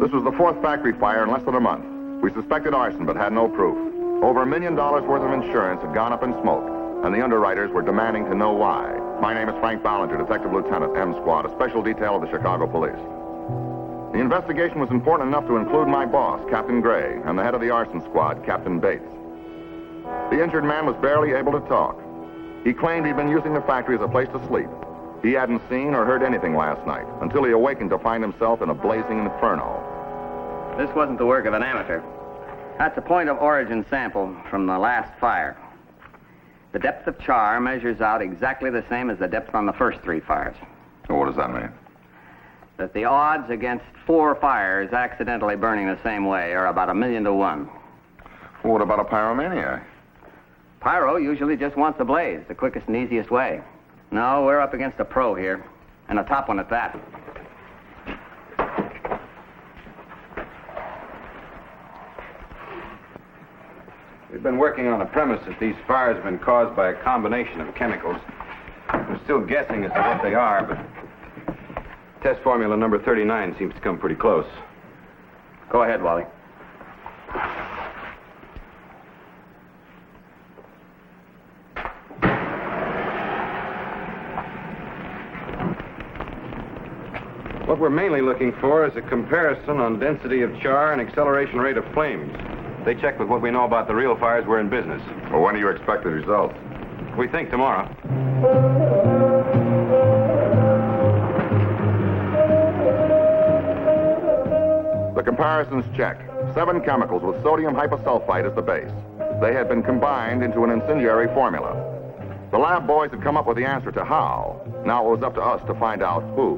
This was the fourth factory fire in less than a month. We suspected arson, but had no proof. Over $1 million worth of insurance had gone up in smoke, and the underwriters were demanding to know why. My name is Frank Ballinger, Detective Lieutenant, M Squad, a special detail of the Chicago Police. The investigation was important enough to include my boss, Captain Gray, and the head of the arson squad, Captain Bates. The injured man was barely able to talk. He claimed he'd been using the factory as a place to sleep. He hadn't seen or heard anything last night until he awakened to find himself in a blazing inferno. This wasn't the work of an amateur. That's a point of origin sample from the last fire. The depth of char measures out exactly the same as the depth on the first 3 fires. So what does that mean? That the odds against 4 fires accidentally burning the same way are about 1,000,000 to 1. Well, what about a pyromaniac? Pyro usually just wants a blaze, the quickest and easiest way. No, we're up against a pro here, and a top one at that. We've been working on the premise that these fires have been caused by a combination of chemicals. We're still guessing as to what they are, but test formula number 39 seems to come pretty close. Go ahead, Wally. What we're mainly looking for is a comparison on density of char and acceleration rate of flames. They check with what we know about the real fires we're in business. Well, when do you expect the results? We think tomorrow. The comparisons checked. 7 chemicals with sodium hyposulfite as the base. They had been combined into an incendiary formula. The lab boys had come up with the answer to how. Now it was up to us to find out who.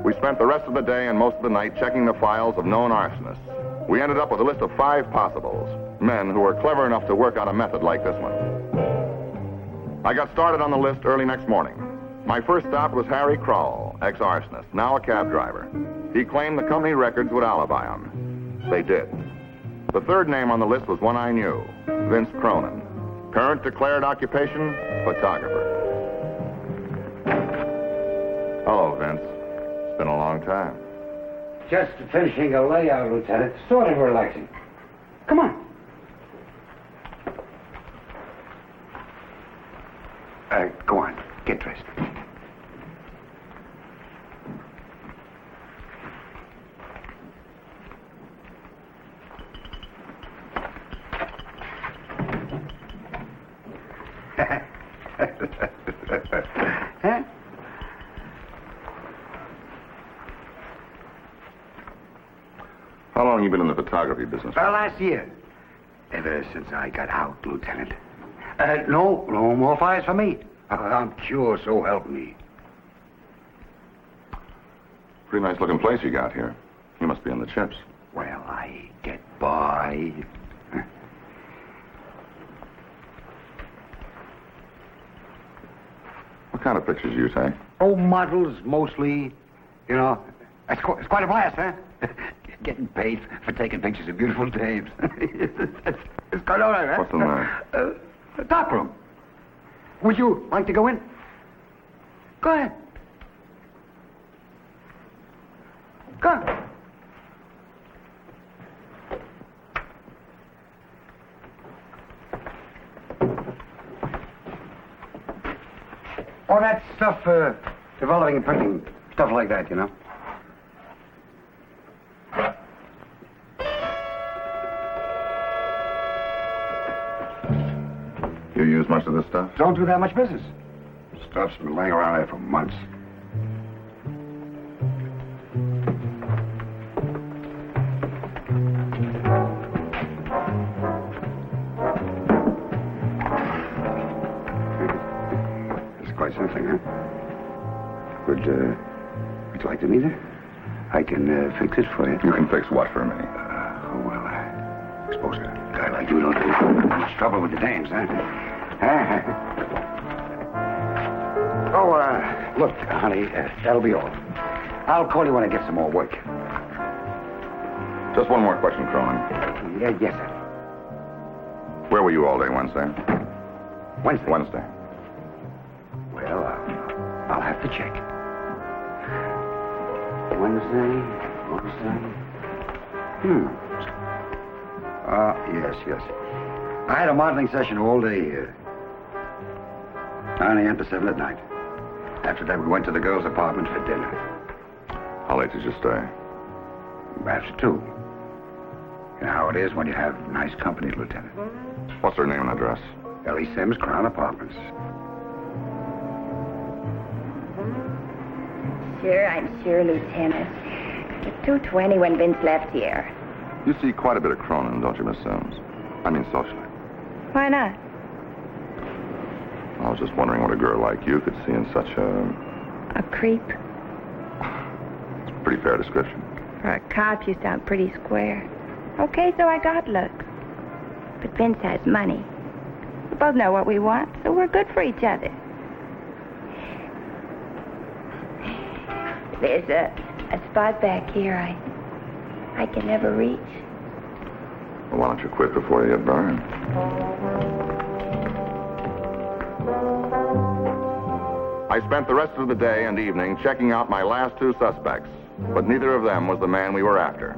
We spent the rest of the day and most of the night checking the files of known arsonists. We ended up with a list of 5 possibles, men who were clever enough to work out a method like this one. I got started on the list early next morning. My first stop was Harry Crowell, ex-arsonist, now a cab driver. He claimed the company records would alibi him. They did. The third name on the list was one I knew, Vince Cronin. Current declared occupation, photographer. Hello, Vince. It's been a long time. Just finishing a layout, Lieutenant. Sort of relaxing. Come on. Go on. Get dressed. Huh? How long have you been in the photography business? Last year. Ever since I got out, Lieutenant. No more fires for me. I'm cured, so help me. Pretty nice looking place you got here. You must be in the chips. Well, I get by. What kind of pictures do you take? Oh, models, mostly. You know, it's quite a blast, huh? Getting paid for taking pictures of beautiful dames. it's quite all right, huh? What's in there? The top room. Would you like to go in? Go ahead. Go on. All that stuff, developing and printing, stuff like that, you know. You use much of this stuff? Don't do that much business. Stuff's been laying around there for months. It's quite something, huh? Would you like to meet her? I can fix it for you. You can fix what for me? I suppose a guy like you don't have much trouble with the dames, huh? Look, honey, that'll be all. I'll call you when I get some more work. Just one more question, Cronin. Yes, sir. Where were you all day Wednesday? Wednesday. Well, I'll have to check. Wednesday. Yes. I had a modeling session all day here. 9 a.m. to 7 at night. After that, we went to the girls' apartment for dinner. How late did you stay? After 2. You know how it is when you have nice company, Lieutenant. What's her name and address? Ellie Sims, Crown Apartments. Sure, I'm sure, Lieutenant. It's 2:20 when Vince left here. You see quite a bit of Cronin, don't you, Miss Sims? I mean, socially. Why not? I was just wondering what a girl like you could see in such A creep? It's a pretty fair description. For a cop, you sound pretty square. Okay, so I got looks. But Vince has money. We both know what we want, so we're good for each other. There's a spot back here I can never reach. Well, why don't you quit before you get burned? I spent the rest of the day and evening checking out my last 2 suspects, but neither of them was the man we were after.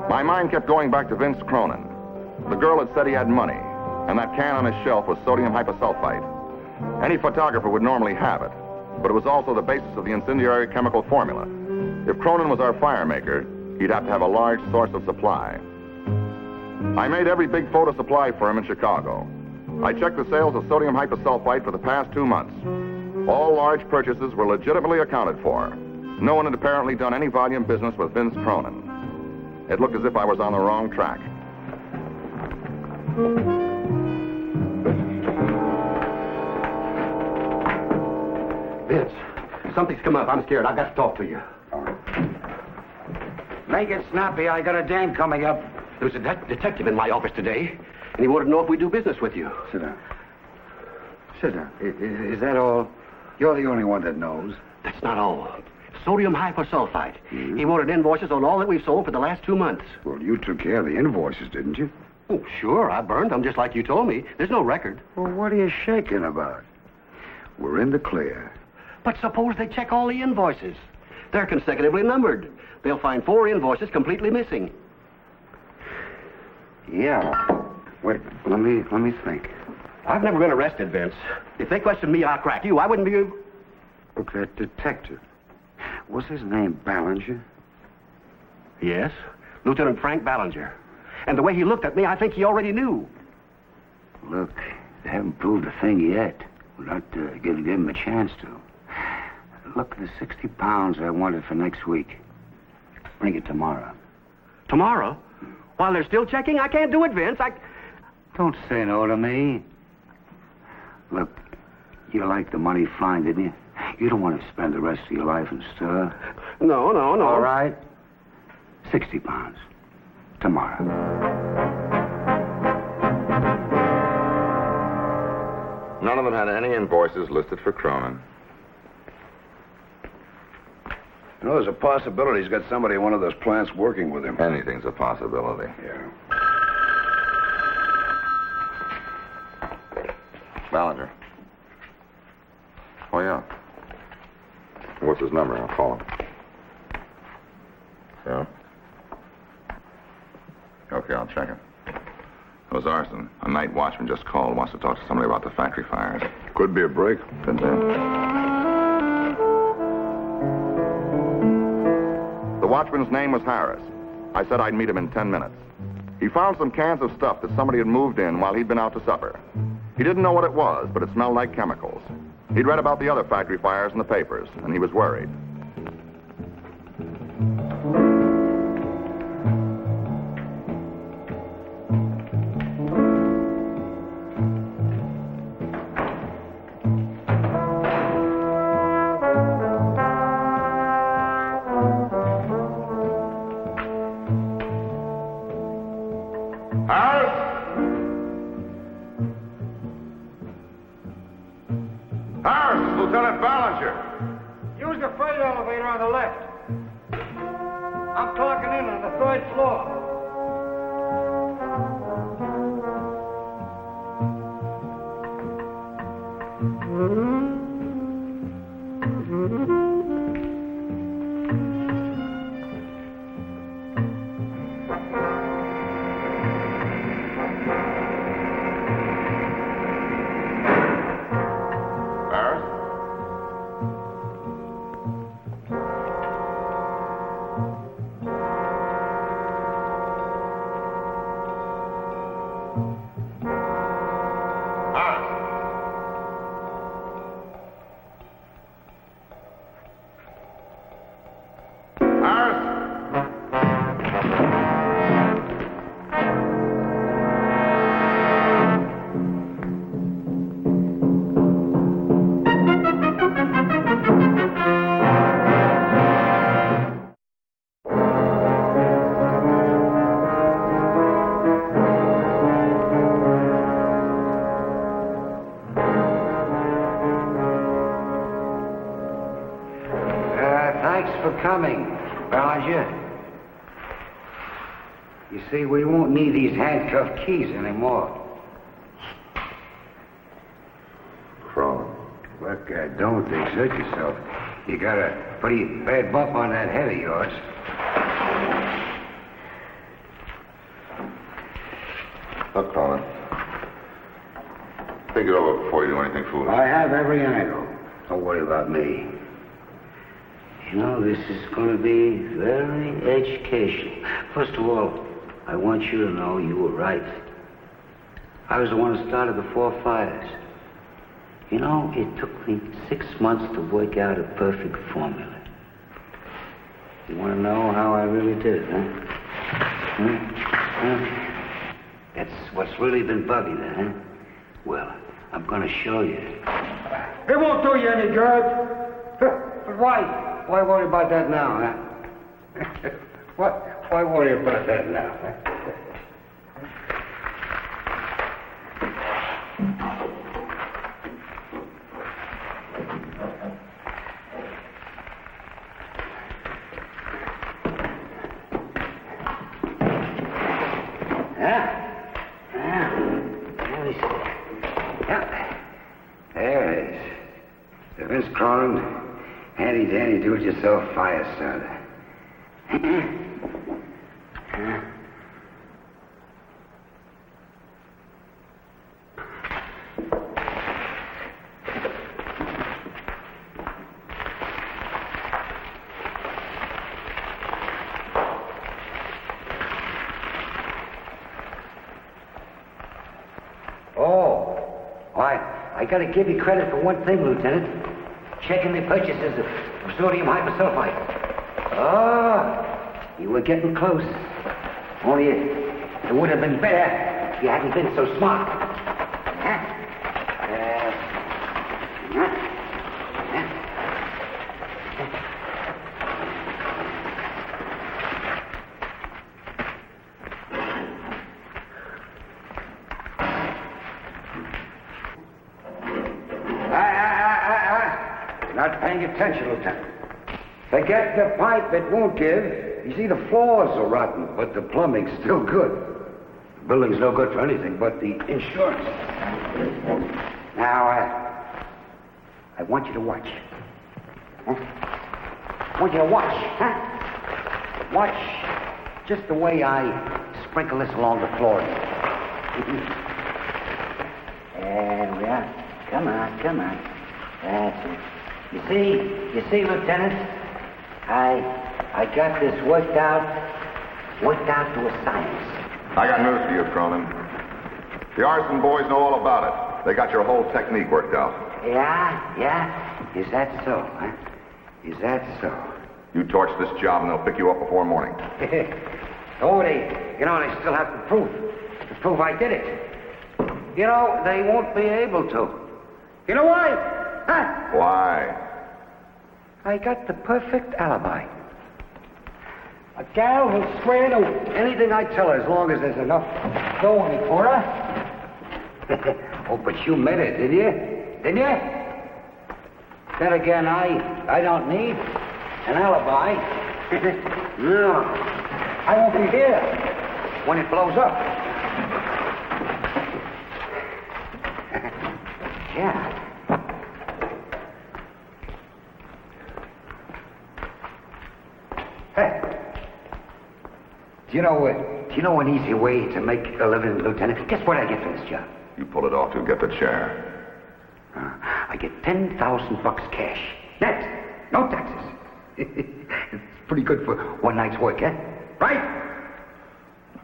My mind kept going back to Vince Cronin. The girl had said he had money, and that can on his shelf was sodium hyposulfite. Any photographer would normally have it, but it was also the basis of the incendiary chemical formula. If Cronin was our fire maker, he'd have to have a large source of supply. I made every big photo supply for him in Chicago. I checked the sales of sodium hyposulfite for the past 2 months. All large purchases were legitimately accounted for. No one had apparently done any volume business with Vince Cronin. It looked as if I was on the wrong track. Vince, something's come up. I'm scared. I've got to talk to you. All right. Make it snappy. I got a dame coming up. There was a detective in my office today, and he wanted to know if we do business with you. Sit down. Sit down. Is that all? You're the only one that knows. That's not all. Sodium hyposulfite. He wanted invoices on all that we've sold for the last 2 months. Well, you took care of the invoices, didn't you? Oh, sure. I burned them just like you told me. There's no record. Well, what are you shaking about? We're in the clear. But suppose they check all the invoices. They're consecutively numbered. They'll find 4 invoices completely missing. Yeah. Wait, let me think. I've never been arrested, Vince. If they question me, I'll crack you. I wouldn't be... Look, that detective. Was his name Ballinger? Yes, Lieutenant Frank Ballinger. And the way he looked at me, I think he already knew. Look, they haven't proved a thing yet. We're not giving them a chance to. Look, the 60 pounds I wanted for next week. Bring it tomorrow. Tomorrow? While they're still checking? I can't do it, Vince. Don't say no to me. Look, you like the money fine, didn't you? You don't want to spend the rest of your life in stir. No. All right. 60 pounds. Tomorrow. None of them had any invoices listed for Cronin. You know, there's a possibility he's got somebody in one of those plants working with him. Anything's a possibility. Yeah. Ballinger. Oh, yeah. What's his number? I'll call him. Yeah? Okay, I'll check it. It was arson. A night watchman just called, wants to talk to somebody about the factory fires. Could be a break. Could be. The watchman's name was Harris. I said I'd meet him in 10 minutes. He found some cans of stuff that somebody had moved in while he'd been out to supper. He didn't know what it was, but it smelled like chemicals. He'd read about the other factory fires in the papers, and he was worried. Lieutenant Ballinger. Use the freight elevator on the left. I'm clocking in on the 3rd floor. thanks for coming, Ballinger. You see, we won't need these handcuff keys anymore. Cronin. Look, don't exert yourself. You got a pretty bad bump on that head of yours. Look, Cronin. Think it over before you do anything foolish. I have every angle. Don't worry about me. You know, this is going to be very educational. First of all, I want you to know you were right. I was the one who started the 4 fires. You know, it took me 6 months to work out a perfect formula. You want to know how I really did it, huh? That's what's really been bugging you, huh? Well, I'm going to show you. It won't do you any good. But why? Why worry about that now, huh? Why worry about that now, huh? Vince Cronin, handy-dandy do-it-yourself fire starter. I gotta give you credit for one thing, Lieutenant. Checking the purchases of sodium hyposulfite. Oh, you were getting close. Only it would have been better if you hadn't been so smart. Not paying attention, Lieutenant. Forget the pipe, it won't give. You see, the floors are rotten, but the plumbing's still good. The building's no good for anything but the insurance. Now, I want you to watch. Huh? I want you to watch, huh? Watch just the way I sprinkle this along the floor. There we are. Come on. That's it. You see, Lieutenant, I got this worked out to a science. I got news for you, Cronin. The arson boys know all about it. They got your whole technique worked out. Yeah? Is that so, huh? Is that so? You torch this job and they'll pick you up before morning. They still have to prove I did it. You know, they won't be able to. You know why? Huh? Why? I got the perfect alibi. A gal will swear to anything I tell her as long as there's enough going for her. Oh, but you meant it, did you? Didn't you? Then again, I don't need an alibi. No. I won't be here when it blows up. Yeah. Hey, do you know an easy way to make a living, Lieutenant? Guess what I get for this job? You pull it off, you'll get the chair. I get $10,000 cash. Net. No taxes. It's pretty good for one night's work, eh? Right?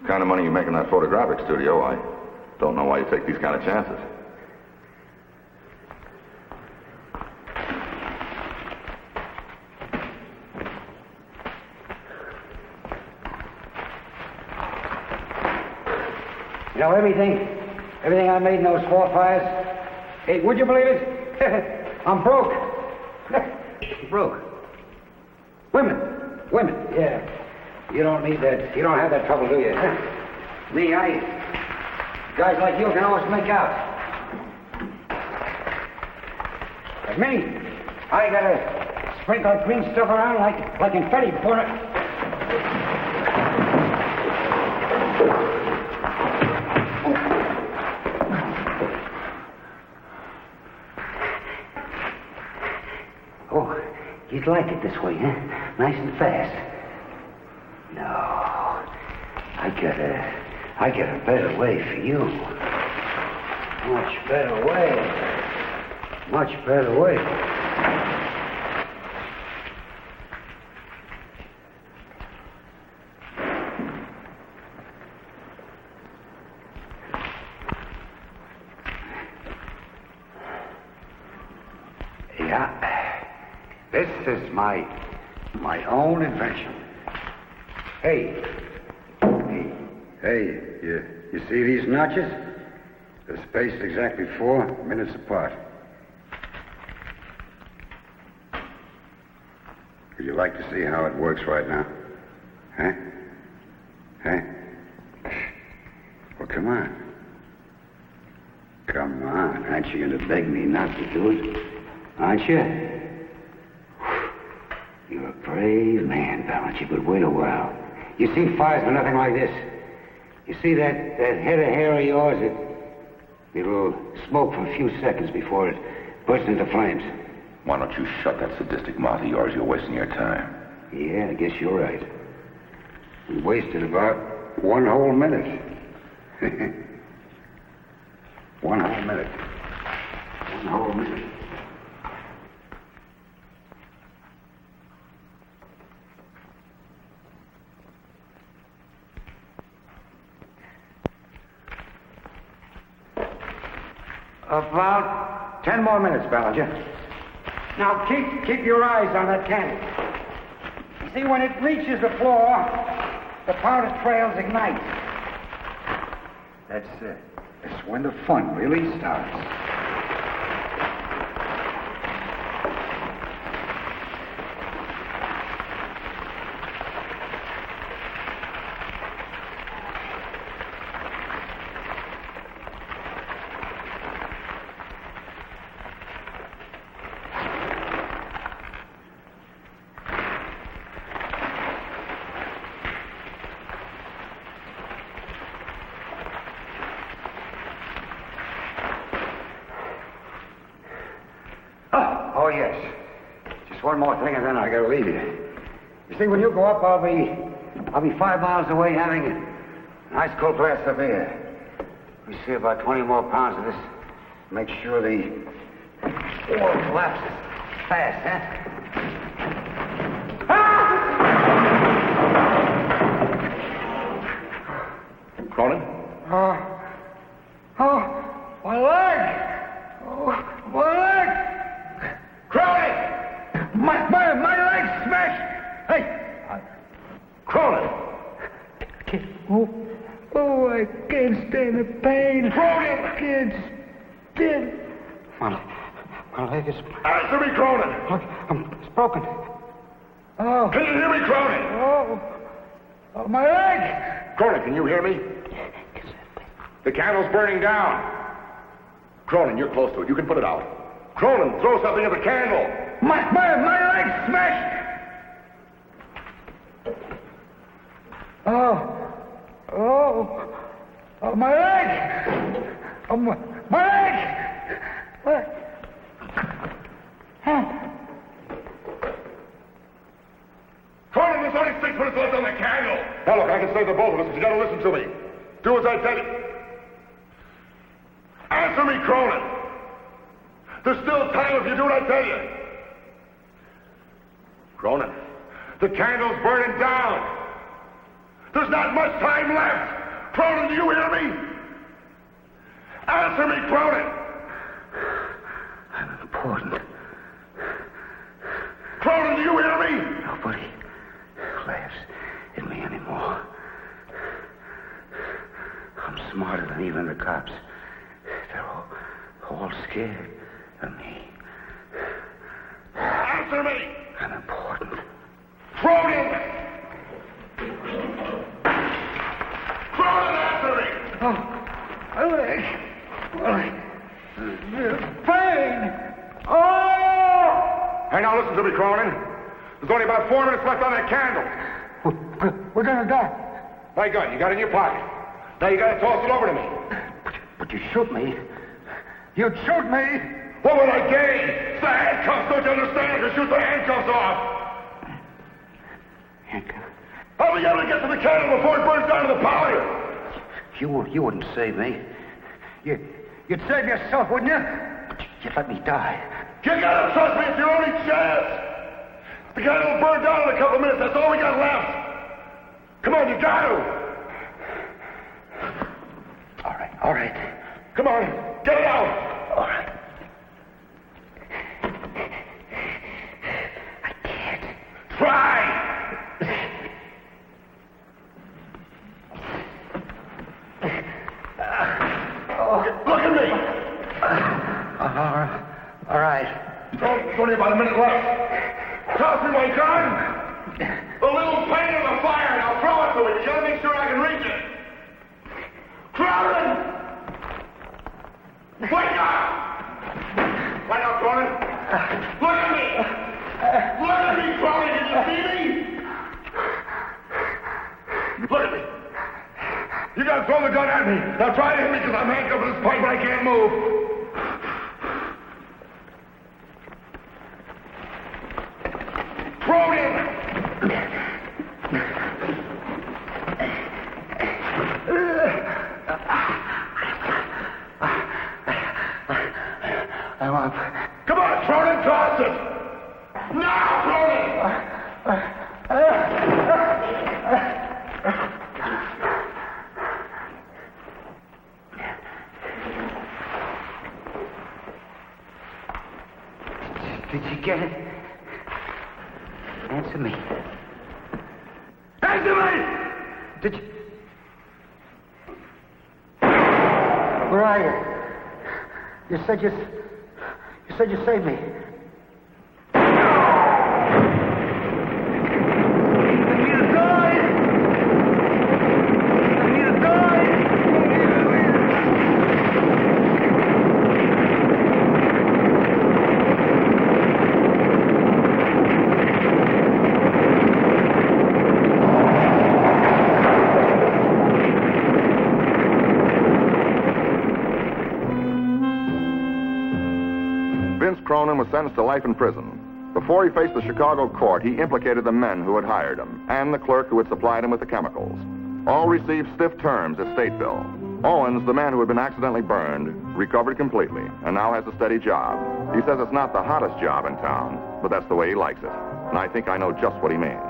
The kind of money you make in that photographic studio, I don't know why you take these kind of chances. You know, everything I made in those 4 fires, hey, would you believe it? I'm broke. Broke. Women, yeah. You don't need that. You don't have that trouble, do you? Me, guys like you can always make out. But me, I gotta Sprinkle that green stuff around like confetti before it. Oh, you'd like it this way, huh? Nice and fast. No, I got a better way for you. Much better way. Much better way. Yeah. This is my own invention. Hey, you see these notches? They're spaced exactly 4 minutes apart. Would you like to see how it works right now? Huh? Well, come on. Come on. Aren't you going to beg me not to do it? Aren't you? You're a brave man, Ballantyne, but wait a while. You see fires, but nothing like this. You see that head of hair of yours? It'll smoke for a few seconds before it bursts into flames. Why don't you shut that sadistic mouth of yours? You're wasting your time. Yeah, I guess you're right. We wasted about 1 whole minute. 1 whole minute. 1 whole minute. About 10 more minutes, Ballinger. Now keep your eyes on that candle. You see, when it reaches the floor, the powder trails ignite. That's it. That's when the fun really starts. Oh, yes. Just one more thing, and then I gotta leave you. You see, when you go up, I'll be 5 miles away having a nice cold glass of beer. We see about 20 more pounds of this. Make sure the wall collapses fast, huh? Cronin? My leg! Oh, my leg! Cronin! My leg's smashed! Hey! Cronin! I can't stand the pain. Cronin! I can't stand. My leg is... Answer me, Cronin! It's broken. Oh. Can you hear me, Cronin? Oh, my leg! Cronin, can you hear me? The candle's burning down. Cronin, you're close to it. You can put it out. Cronin, throw something at the candle. My leg's smashed! Oh, my leg! Oh, my leg! What? Cronin, there's only 6 minutes left on the candle. Now, look, I can save the both of us, but you gotta listen to me. Do as I tell you. Answer me, Cronin. There's still time if you do what I tell you. Cronin, the candle's burning down. There's not much time left. Cronin, do you hear me? Answer me, Cronin. I'm important. Cronin, do you hear me? Nobody laughs at me anymore. I'm smarter than even the cops. They're all scared of me. Answer me! I'm important. Cronin! Cronin, answer me! My leg. Pain! Oh! Hey, now listen to me, Cronin. There's only about 4 minutes left on that candle. We're gonna die. My gun, you got it in your pocket. Now you gotta toss it over to me. But you shoot me. You'd shoot me. What would I gain? It's the handcuffs, don't you understand? To shoot the handcuffs off. Handcuffs? I'll be able to get to the candle before it burns down to the powder. You wouldn't save me. You'd save yourself, wouldn't you? But you'd let me die. You gotta trust me, it's your only chance. The candle will burn down in a couple of minutes. That's all we got left. Come on, you got to. All right. Come on, get it out. All right. I can't. Try. Look at me. All right. There's only about a minute left. Toss me my gun. A little pain in the fire, and I'll throw it to it. You gotta make sure I can reach it. Cronin! Wake up! Wake up, Cronin. Look at me! Look at me, Cronin. Can you see me? Look at me. You gotta throw the gun at me. Now try to hit me because I'm handcuffed to this pipe, but I can't move. Cronin! I'm up. Come on, Cronin, toss it! Now, Cronin! Did you get it? Answer me. Answer me! Did you? Where are you? You said you saved me. Vince Cronin was sentenced to life in prison. Before he faced the Chicago court, he implicated the men who had hired him and the clerk who had supplied him with the chemicals. All received stiff terms at Stateville. Owens, the man who had been accidentally burned, recovered completely and now has a steady job. He says it's not the hottest job in town, but that's the way he likes it. And I think I know just what he means.